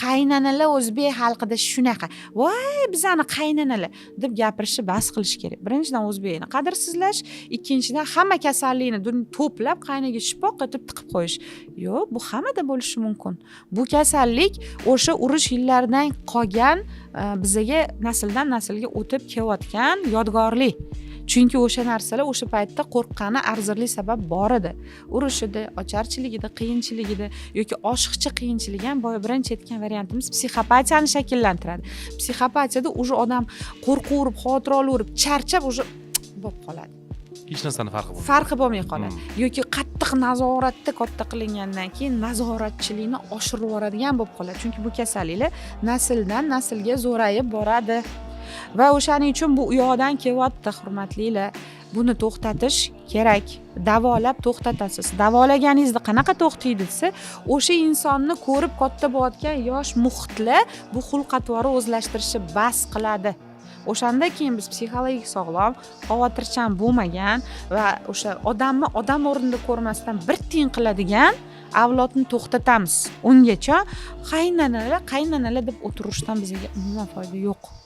qaynanalar o'zbek xalqida shunaqa. Voy, bizani qaynanalar deb gapirishni bas qilish kerak. Birinchidan o'zbekni qadrsizlash, ikkinchidan hamma kasallikni to'plab qaynaga shipoq etib tiqib qo'yish. Yo'q, bu hammada bo'lishi mumkin. Bu kasallik o'sha urush yillaridan qolgan bizaga nasldan naslga o'tib kelayotgan yodgorlik. Chunki o'sha narsalar o'sha paytda qo'rqqani arzirli sabab bor edi. Urushida, ocharchiligida, qiyinchiligida yoki oshiqcha qiyinchiligi ham birinchi aytgan variantimiz psixopatiyani shakllantiradi. Psixopatiyada o'sha odam qo'rquv urib, xavotir olib, charchab o'sha bo'lib qoladi. Hech narsani farqi bo'lmay qoladi. Yoki qattiq nazoratda katta qilingandan keyin nazoratchilikni oshirib yuboradigan bo'lib qoladi. Chunki bu kasalliklar nasldan naslga zo'rayib boradi. Va o'shaning uchun bu u yoqdan kelyapti, hurmatlilar. Buni to'xtatish kerak. Davolab to'xtatasiz. Davolaganingizni qanaqa to'xtaydi desa, o'sha insonni ko'rib katta bo'layotgan yosh muhitlar bu xulq-atvorni o'zlashtirishni bas qiladi. O'shanda keyin biz psixologik sog'lom, xavotirchan bo'lmagan va o'sha odamni odam o'rnida ko'rmasdan bir tiyin qiladigan avlodni to'xtatamiz. Ungacha qaynanalar deb o'tirishdan bizga umuman foyda yo'q.